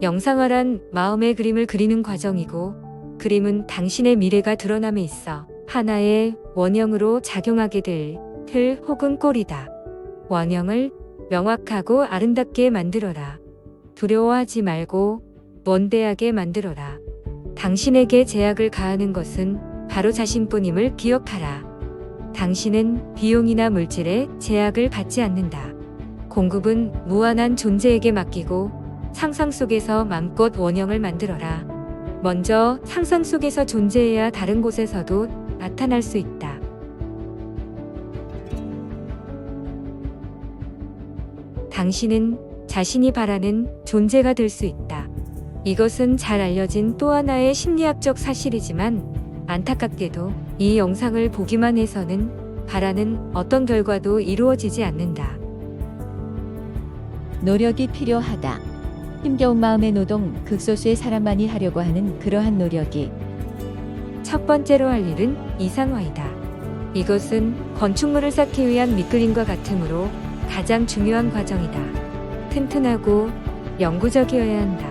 영상화란 마음의 그림을 그리는 과정이고 그림은 당신의 미래가 드러남에 있어 하나의 원형으로 작용하게 될 틀 혹은 꼴이다. 원형을 명확하고 아름답게 만들어라. 두려워하지 말고 원대하게 만들어라. 당신에게 제약을 가하는 것은 바로 자신뿐임을 기억하라. 당신은 비용이나 물질에 제약을 받지 않는다. 공급은 무한한 존재에게 맡기고 상상 속에서 맘껏 원형을 만들어라. 먼저 상상 속에서 존재해야 다른 곳에서도 나타날 수 있다. 당신은 자신이 바라는 존재가 될 수 있다. 이것은 잘 알려진 또 하나의 심리학적 사실이지만 안타깝게도 이 영상을 보기만 해서는 바라는 어떤 결과도 이루어지지 않는다. 노력이 필요하다. 힘겨운 마음의 노동, 극소수의 사람만이 하려고 하는 그러한 노력이 첫 번째로 할 일은 이상화이다. 이것은 건축물을 쌓기 위한 밑그림과 같으므로 가장 중요한 과정이다. 튼튼하고 영구적이어야 한다.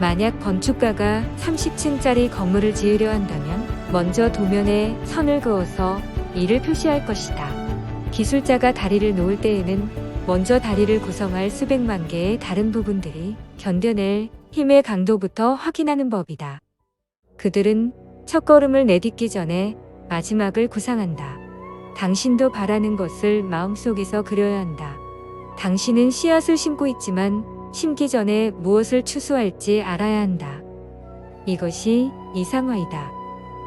만약 건축가가 30층짜리 건물을 지으려 한다면 먼저 도면에 선을 그어서 이를 표시할 것이다. 기술자가 다리를 놓을 때에는 먼저 다리를 구성할 수백만 개의 다른 부분들이 견뎌낼 힘의 강도부터 확인하는 법이다. 그들은 첫걸음을 내딛기 전에 마지막을 구상한다. 당신도 바라는 것을 마음속에서 그려야 한다. 당신은 씨앗을 심고 있지만 심기 전에 무엇을 추수할지 알아야 한다. 이것이 이상화이다.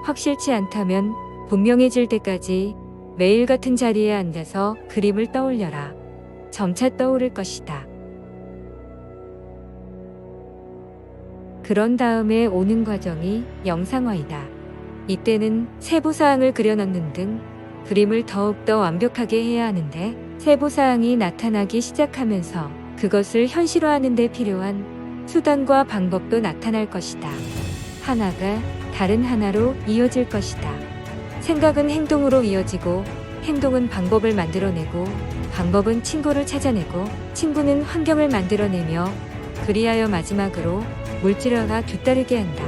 확실치 않다면 분명해질 때까지 매일 같은 자리에 앉아서 그림을 떠올려라. 점차 떠오를 것이다. 그런 다음에 오는 과정이 영상화이다. 이때는 세부사항을 그려넣는 등 그림을 더욱더 완벽하게 해야 하는데 세부사항이 나타나기 시작하면서 그것을 현실화하는 데 필요한 수단과 방법도 나타날 것이다. 하나가 다른 하나로 이어질 것이다. 생각은 행동으로 이어지고 행동은 방법을 만들어내고 방법은 친구를 찾아내고 친구는 환경을 만들어내며 그리하여 마지막으로 물질화가 뒤따르게 한다.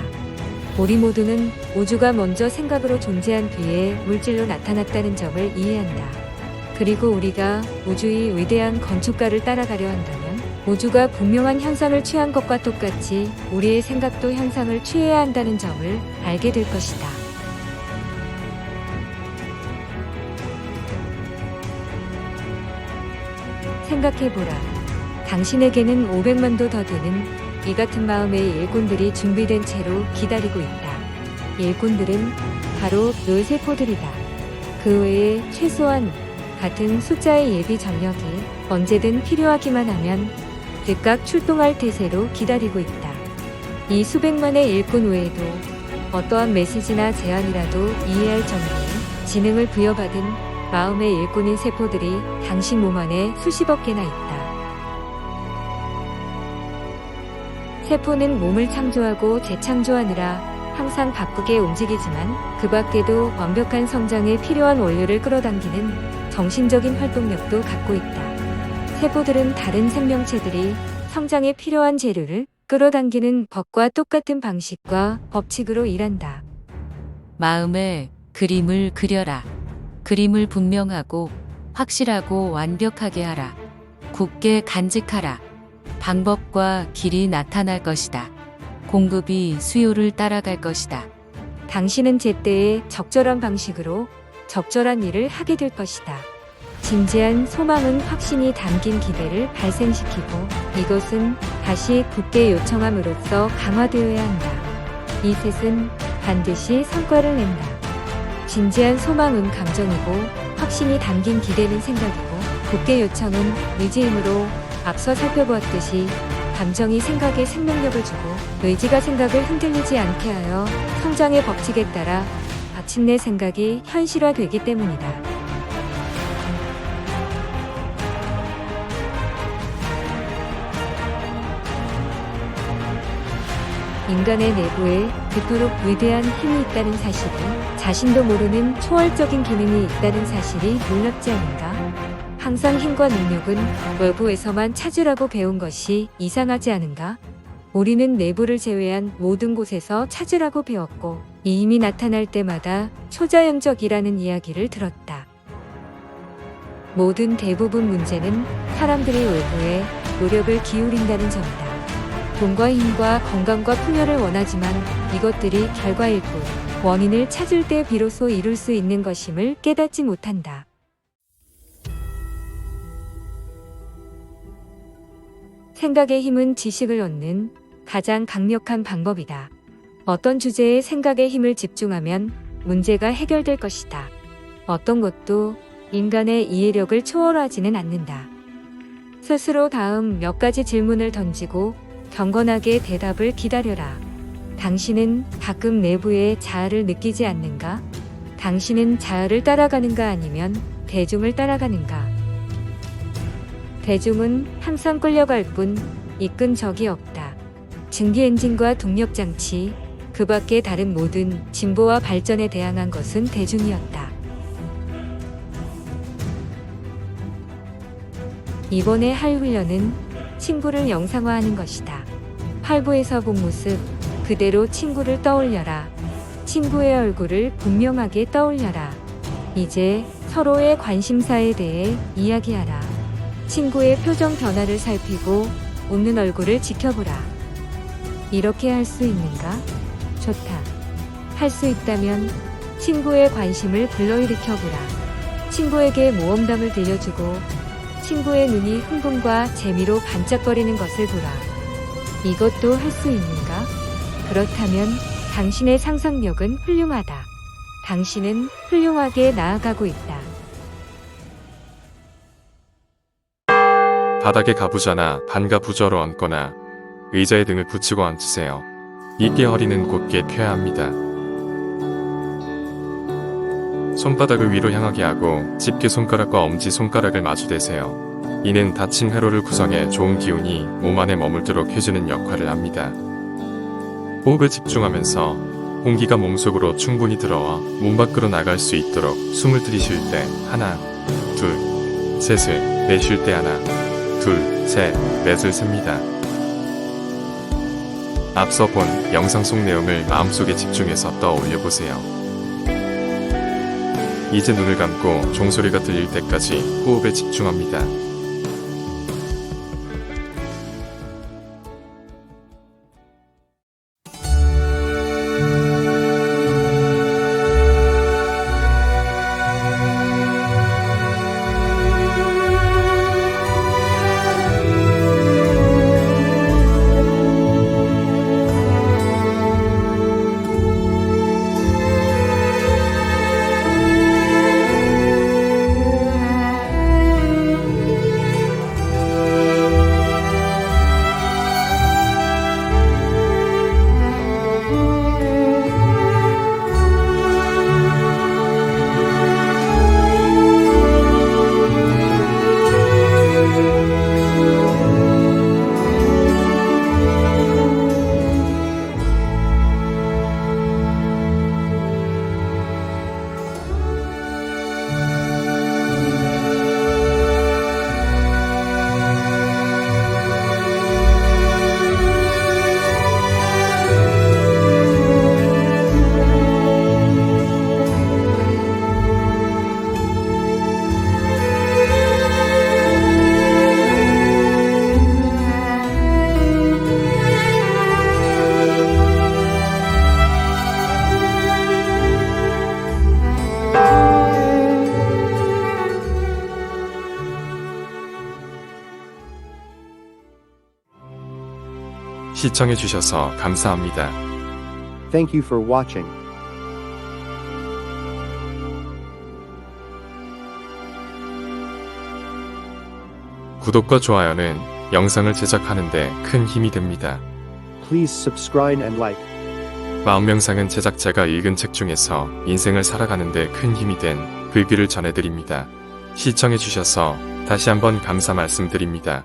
우리 모두는 우주가 먼저 생각으로 존재한 뒤에 물질로 나타났다는 점을 이해한다. 그리고 우리가 우주의 위대한 건축가를 따라가려 한다면 우주가 분명한 현상을 취한 것과 똑같이 우리의 생각도 현상을 취해야 한다는 점을 알게 될 것이다. 생각해보라. 당신에게는 500만도 더 되는 이 같은 마음의 일꾼들이 준비된 채로 기다리고 있다. 일꾼들은 바로 뇌세포들이다. 그 외에 최소한 같은 숫자의 예비 전력이 언제든 필요하기만 하면 즉각 출동할 태세로 기다리고 있다. 이 수백만의 일꾼 외에도 어떠한 메시지나 제안이라도 이해할 정도의 지능을 부여받은 마음의 일꾼인 세포들이 당신 몸 안에 수십억 개나 있다. 세포는 몸을 창조하고 재창조하느라 항상 바쁘게 움직이지만 그 밖에도 완벽한 성장에 필요한 원료를 끌어당기는 정신적인 활동력도 갖고 있다. 세포들은 다른 생명체들이 성장에 필요한 재료를 끌어당기는 법과 똑같은 방식과 법칙으로 일한다. 마음에 그림을 그려라. 그림을 분명하고 확실하고 완벽하게 하라. 굳게 간직하라. 방법과 길이 나타날 것이다. 공급이 수요를 따라갈 것이다. 당신은 제때에 적절한 방식으로 적절한 일을 하게 될 것이다. 진지한 소망은 확신이 담긴 기대를 발생시키고 이것은 다시 굳게 요청함으로써 강화되어야 한다. 이 셋은 반드시 성과를 낸다. 진지한 소망은 감정이고 확신이 담긴 기대는 생각이고 굳게 요청은 의지이므로 앞서 살펴보았듯이 감정이 생각에 생명력을 주고 의지가 생각을 흔들리지 않게 하여 성장의 법칙에 따라 마침내 생각이 현실화되기 때문이다. 인간의 내부에 그토록 위대한 힘이 있다는 사실은 자신도 모르는 초월적인 기능이 있다는 사실이 놀랍지 않은가? 항상 힘과 능력은 외부에서만 찾으라고 배운 것이 이상하지 않은가? 우리는 내부를 제외한 모든 곳에서 찾으라고 배웠고 이 힘이 나타날 때마다 초자연적이라는 이야기를 들었다. 모든 대부분 문제는 사람들이 외부에 노력을 기울인다는 점이다. 돈과 힘과 건강과 풍요를 원하지만 이것들이 결과일 뿐 원인을 찾을 때 비로소 이룰 수 있는 것임을 깨닫지 못한다. 생각의 힘은 지식을 얻는 가장 강력한 방법이다. 어떤 주제에 생각의 힘을 집중하면 문제가 해결될 것이다. 어떤 것도 인간의 이해력을 초월하지는 않는다. 스스로 다음 몇 가지 질문을 던지고 경건하게 대답을 기다려라. 당신은 가끔 내부의 자아를 느끼지 않는가? 당신은 자아를 따라가는가 아니면 대중을 따라가는가? 대중은 항상 끌려갈 뿐 이끈 적이 없다. 증기 엔진과 동력 장치, 그 밖의 다른 모든 진보와 발전에 대항한 것은 대중이었다. 이번에 할 훈련은 친구를 영상화하는 것이다. 활보에서 본 모습 그대로 친구를 떠올려라. 친구의 얼굴을 분명하게 떠올려라. 이제 서로의 관심사에 대해 이야기하라. 친구의 표정 변화를 살피고 웃는 얼굴을 지켜보라. 이렇게 할 수 있는가? 좋다. 할 수 있다면 친구의 관심을 불러일으켜보라. 친구에게 모험담을 들려주고 친구의 눈이 흥분과 재미로 반짝거리는 것을 보라. 이것도 할 수 있는가? 그렇다면 당신의 상상력은 훌륭하다. 당신은 훌륭하게 나아가고 있다. 바닥에 가부좌나 반가부좌로 얹거나 의자에 등을 붙이고 앉으세요. 이때 허리는 곧게 펴야 합니다. 손바닥을 위로 향하게 하고 집게 손가락과 엄지 손가락을 마주대세요. 이는 닫힌 회로를 구성해 좋은 기운이 몸 안에 머물도록 해주는 역할을 합니다. 호흡에 집중하면서 공기가 몸속으로 충분히 들어와 몸 밖으로 나갈 수 있도록 숨을 들이쉴 때 하나, 둘, 셋을 내쉴 때 하나, 둘, 셋, 넷을 셉니다. 앞서 본 영상 속 내용을 마음속에 집중해서 떠올려 보세요. 이제 눈을 감고 종소리가 들릴 때까지 호흡에 집중합니다. 시청해주셔서 감사합니다. Thank you for watching. 구독과 좋아요는 영상을 제작하는 데 큰 힘이 됩니다. Please subscribe and like. 마음명상은 제작자가 읽은 책 중에서 인생을 살아가는 데 큰 힘이 된 글귀를 전해드립니다. 시청해주셔서 다시 한번 감사 말씀드립니다.